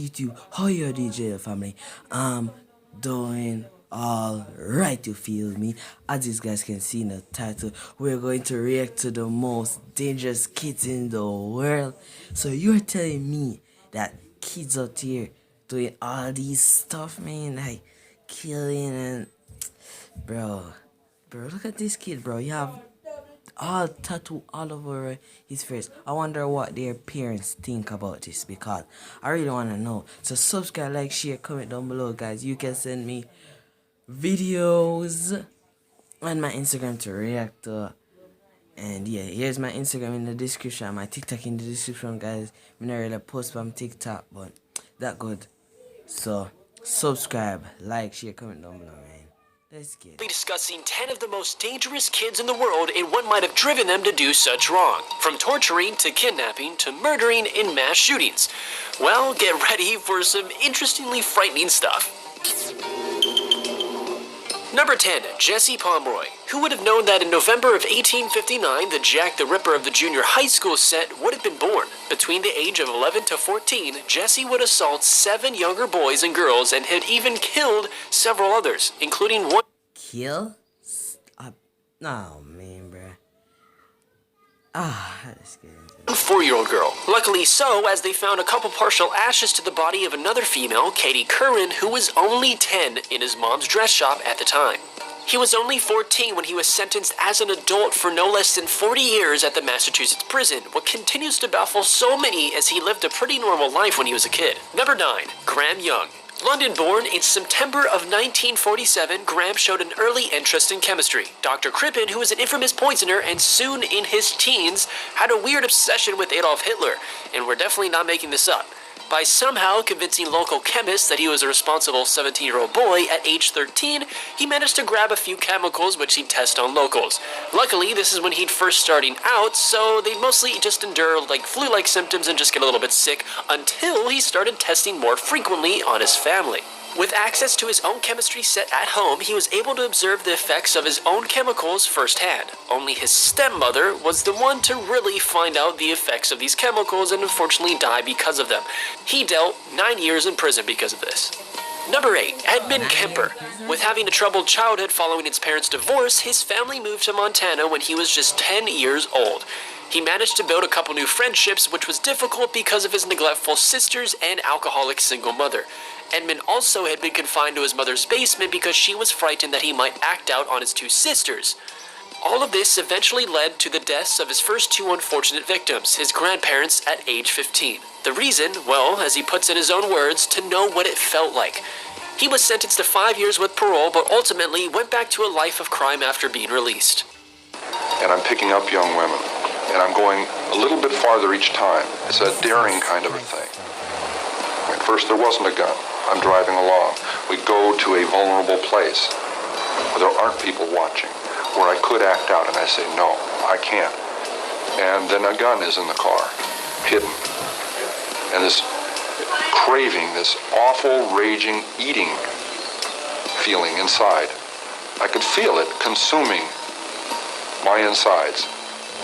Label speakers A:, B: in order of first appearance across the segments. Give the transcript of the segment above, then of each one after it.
A: YouTube. How you DJ family? Doing all right, you feel me? As you guys can see in the title, we're going to react to the most dangerous kids in the world. So you're telling me that kids out here doing all these stuff, man, like killing and bro, look at this kid, bro. You have all tattoo all over his face. I wonder what their parents think about this, because I really want to know. So subscribe, like, share, comment down below, guys. You can send me videos on my Instagram to react to. And yeah, here's my Instagram in the description, my TikTok in the description, guys. I not really post from TikTok, but that good. So subscribe, like, share, comment down below, man. Let's get it.
B: We'll be discussing 10 of the most dangerous kids in the world and what might have driven them to do such wrong. From torturing to kidnapping to murdering in mass shootings. Well, get ready for some interestingly frightening stuff. Number 10. Jesse Pomeroy. Who would have known that in November of 1859, the Jack the Ripper of the junior high school set would have been born? Between the age of 11 to 14, Jesse would assault 7 younger boys and girls and had even killed several others, including one...
A: Kill? No, man, bruh. Let's get into it.
B: 4-year-old girl. Luckily so, as they found a couple partial ashes to the body of another female, Katie Curran, who was only 10, in his mom's dress shop at the time. He was only 14 when he was sentenced as an adult for no less than 40 years at the Massachusetts prison, what continues to baffle so many as he lived a pretty normal life when he was a kid. Number 9. Graham Young. London-born in September of 1947, Graham showed an early interest in chemistry. Dr. Crippen, who was an infamous poisoner and soon in his teens, had a weird obsession with Adolf Hitler, and we're definitely not making this up. By somehow convincing local chemists that he was a responsible 17-year-old boy at age 13, he managed to grab a few chemicals which he'd test on locals. Luckily, this is when he'd first starting out, so they'd mostly just endure like flu-like symptoms and just get a little bit sick until he started testing more frequently on his family. With access to his own chemistry set at home, he was able to observe the effects of his own chemicals firsthand. Only his stepmother was the one to really find out the effects of these chemicals and unfortunately die because of them. He dealt 9 years in prison because of this. Number 8. Edmund Kemper. With having a troubled childhood following his parents' divorce, his family moved to Montana when he was just 10 years old. He managed to build a couple new friendships, which was difficult because of his neglectful sisters and alcoholic single mother. Edmund also had been confined to his mother's basement because she was frightened that he might act out on his 2 sisters. All of this eventually led to the deaths of his first 2 unfortunate victims, his grandparents at age 15. The reason, well, as he puts in his own words, to know what it felt like. He was sentenced to 5 years with parole, but ultimately went back to a life of crime after being released.
C: And I'm picking up young women, and I'm going a little bit farther each time. It's a daring kind of a thing. At first there wasn't a gun. I'm driving along. We go to a vulnerable place where there aren't people watching, where I could act out, and I say, no, I can't. And then a gun is in the car, hidden. And this craving, this awful, raging, eating feeling inside, I could feel it consuming my insides.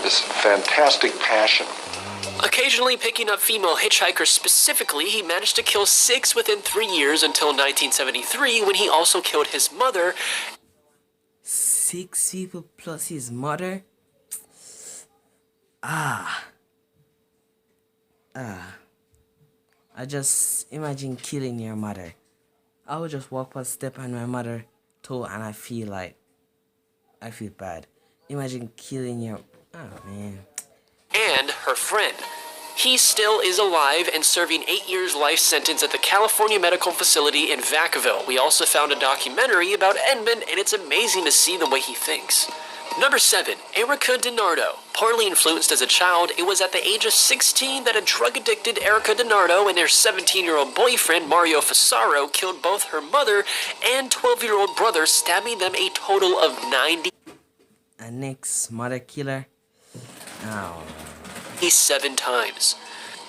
C: This fantastic passion.
B: Occasionally picking up female hitchhikers specifically, he managed to kill 6 within 3 years until 1973, when he also killed his mother.
A: 6 people plus his mother? I just imagine killing your mother. I would just walk past, step on my mother toe, and I feel bad. Imagine killing your... Oh, man.
B: And her friend. He still is alive and serving 8 years life sentence at the California Medical Facility in Vacaville. We also found a documentary about Edmund, and it's amazing to see the way he thinks. Number 7. Erica DiNardo. Poorly influenced as a child, it was at the age of 16 that a drug-addicted Erica DiNardo and her 17-year-old boyfriend, Mario Fasaro, killed both her mother and 12-year-old brother, stabbing them a total of 90...
A: An ex-mother killer? Oh...
B: 7 times.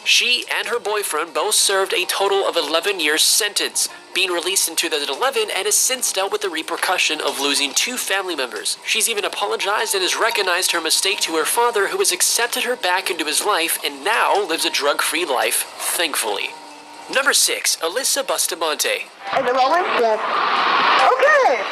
B: She and her boyfriend both served a total of 11 years sentence, being released in 2011 and has since dealt with the repercussion of losing 2 family members. She's even apologized and has recognized her mistake to her father, who has accepted her back into his life and now lives a drug-free life, thankfully. Number 6, Alyssa Bustamante.
D: Is it rolling? Yes. Okay.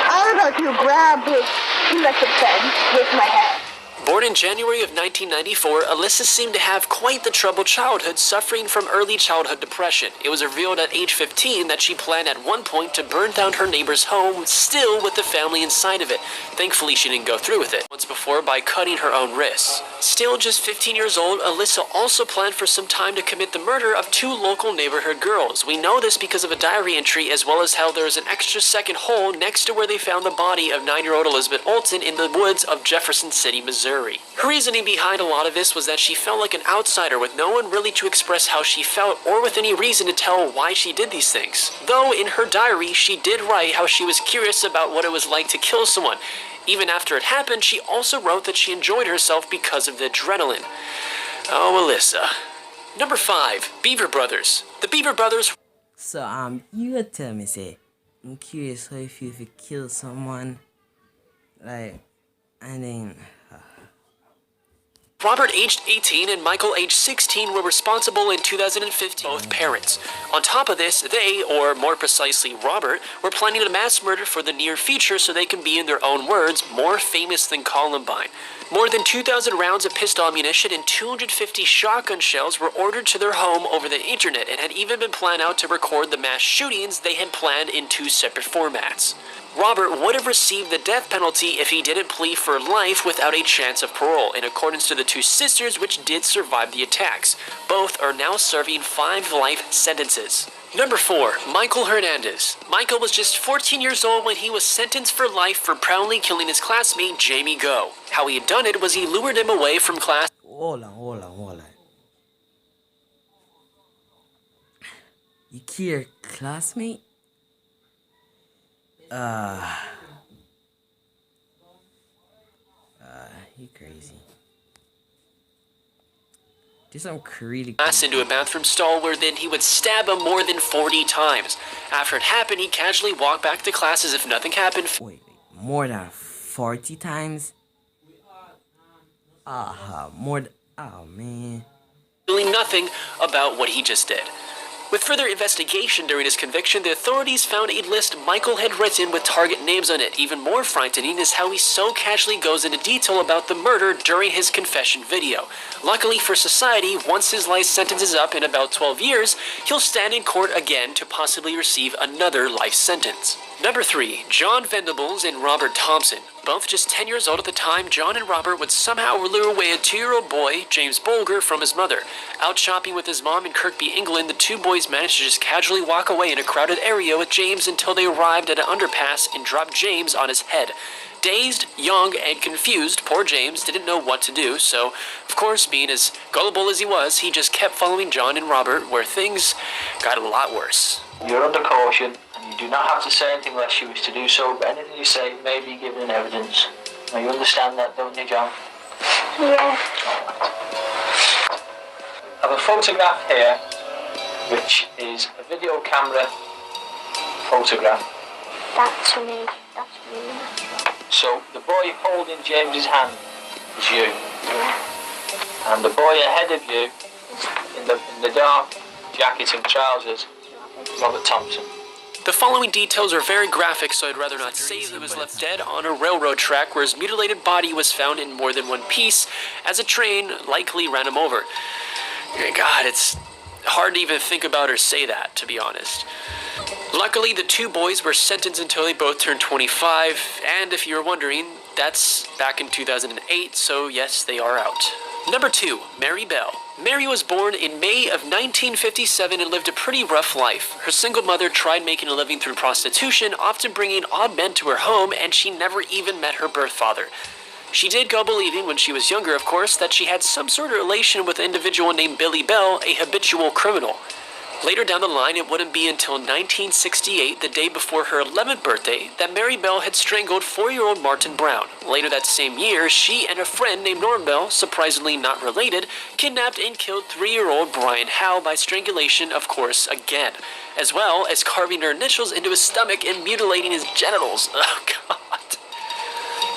D: I'm going to grab this electric pen with my hand.
B: Born in January of 1994, Alyssa seemed to have quite the troubled childhood, suffering from early childhood depression. It was revealed at age 15 that she planned at one point to burn down her neighbor's home, still with the family inside of it. Thankfully, she didn't go through with it once before by cutting her own wrists. Still just 15 years old, Alyssa also planned for some time to commit the murder of 2 local neighborhood girls. We know this because of a diary entry, as well as how there was an extra second hole next to where they found the body of 9-year-old Elizabeth Olsen in the woods of Jefferson City, Missouri. Her reasoning behind a lot of this was that she felt like an outsider with no one really to express how she felt or with any reason to tell why she did these things. Though in her diary, she did write how she was curious about what it was like to kill someone. Even after it happened, she also wrote that she enjoyed herself because of the adrenaline. Oh, Alyssa. Number 5, Beaver Brothers. The Beaver Brothers.
A: So, you would tell me, say, I'm curious how you feel if you kill someone, like, and then...
B: Robert, aged 18, and Michael, aged 16, were responsible in 2015, both parents. On top of this, they, or more precisely Robert, were planning a mass murder for the near future so they can be, in their own words, more famous than Columbine. More than 2,000 rounds of pistol ammunition and 250 shotgun shells were ordered to their home over the internet and had even been planned out to record the mass shootings they had planned in 2 separate formats. Robert would have received the death penalty if he didn't plead for life without a chance of parole, in accordance to the 2 sisters which did survive the attacks. Both are now serving 5 life sentences. Number 4, Michael Hernandez. Michael was just 14 years old when he was sentenced for life for proudly killing his classmate Jamie Go. How he had done it was he lured him away from class.
A: Hold on. You kill your classmate? You crazy. Do some really
B: Into a bathroom stall where then he would stab him more than 40 times. After it happened, he casually walked back to class as if nothing happened.
A: Wait, more than 40 times? Oh man.
B: Feeling nothing about what he just did. With further investigation during his conviction, the authorities found a list Michael had written with target names on it. Even more frightening is how he so casually goes into detail about the murder during his confession video. Luckily for society, once his life sentence is up in about 12 years, he'll stand in court again to possibly receive another life sentence. Number 3, John Venables and Robert Thompson. Both just 10 years old at the time, John and Robert would somehow lure away a 2-year-old boy, James Bolger, from his mother. Out shopping with his mom in Kirkby, England, the 2 boys managed to just casually walk away in a crowded area with James until they arrived at an underpass and dropped James on his head. Dazed, young, and confused, poor James didn't know what to do, so, of course, being as gullible as he was, he just kept following John and Robert, where things got a lot worse.
E: You're under caution, and you do not have to say anything unless you wish to do so, but anything you say may be given in evidence. Now, you understand that, don't you, John?
D: Yes.
E: I have a photograph here, which is a video camera photograph.
D: That's me.
E: So, the boy holding James's hand is you. And the boy ahead of you, in the dark jacket and trousers, Robert Thompson.
B: The following details are very graphic, so I'd rather not say he was left dead on a railroad track where his mutilated body was found in more than one piece, as a train likely ran him over. God, it's hard to even think about or say that, to be honest. Luckily, the 2 boys were sentenced until they both turned 25, and if you were wondering, that's back in 2008, so yes, they are out. Number 2, Mary Bell. Mary was born in May of 1957 and lived a pretty rough life. Her single mother tried making a living through prostitution, often bringing odd men to her home, and she never even met her birth father. She did go believing, when she was younger of course, that she had some sort of relation with an individual named Billy Bell, a habitual criminal. Later down the line, it wouldn't be until 1968, the day before her 11th birthday, that Mary Bell had strangled 4-year-old Martin Brown. Later that same year, she and a friend named Norm Bell, surprisingly not related, kidnapped and killed 3-year-old Brian Howe by strangulation, of course, again, as well as carving her initials into his stomach and mutilating his genitals. Oh, God.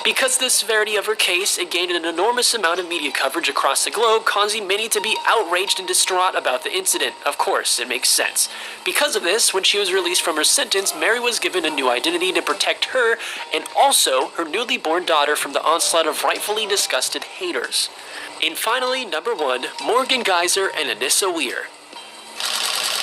B: Because of the severity of her case, it gained an enormous amount of media coverage across the globe, causing many to be outraged and distraught about the incident. Of course, it makes sense. Because of this, when she was released from her sentence, Mary was given a new identity to protect her and also her newly born daughter from the onslaught of rightfully disgusted haters. And finally, number 1, Morgan Geyser and Anissa Weir.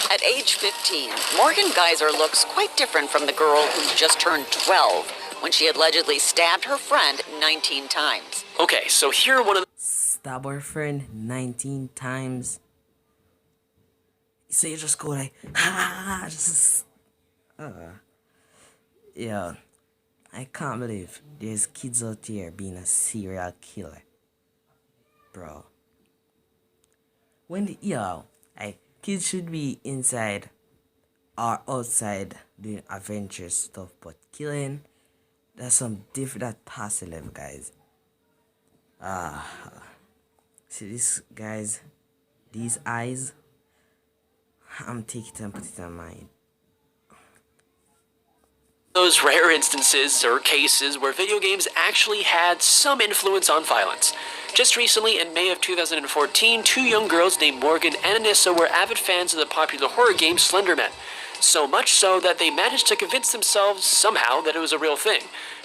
F: At age 15, Morgan Geyser looks quite different from the girl who just turned 12 when she allegedly stabbed her friend 19 times.
B: Okay, so here are one of the
A: Stab her friend 19 times. So you just go like, yeah. I can't believe there's kids out there being a serial killer. Bro. Kids should be inside or outside doing adventurous stuff, but killing, that's some different, that past the level, guys. See this, guys, these eyes, I'm taking it and put it on mine.
B: those rare instances or cases where video games actually had some influence on violence. Just recently, in May of 2014, 2 young girls named Morgan and Anissa were avid fans of the popular horror game Slender Man. So much so that they managed to convince themselves somehow that it was a real thing.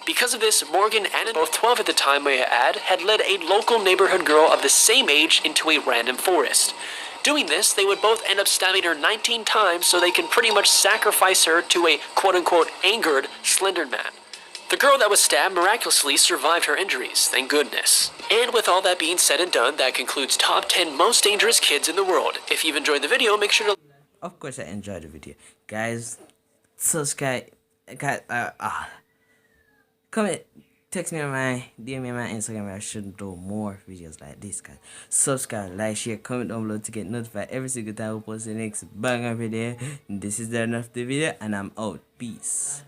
B: Because of this, Morgan and both 12 at the time, may I add, had led a local neighborhood girl of the same age into a random forest. Doing this, they would both end up stabbing her 19 times so they can pretty much sacrifice her to a quote-unquote angered Slender Man. The girl that was stabbed miraculously survived her injuries, thank goodness. And with all that being said and done, that concludes top 10 most dangerous kids in the world. If you've enjoyed the video, make sure to...
A: Of course I enjoyed the video. Guys, subscribe. Guys, comment, text me on my, DM me on my Instagram. I should do more videos like this, guys. Subscribe, like, share, comment down below to get notified every single time we post the next banger video. This is the end of the video, and I'm out. Peace.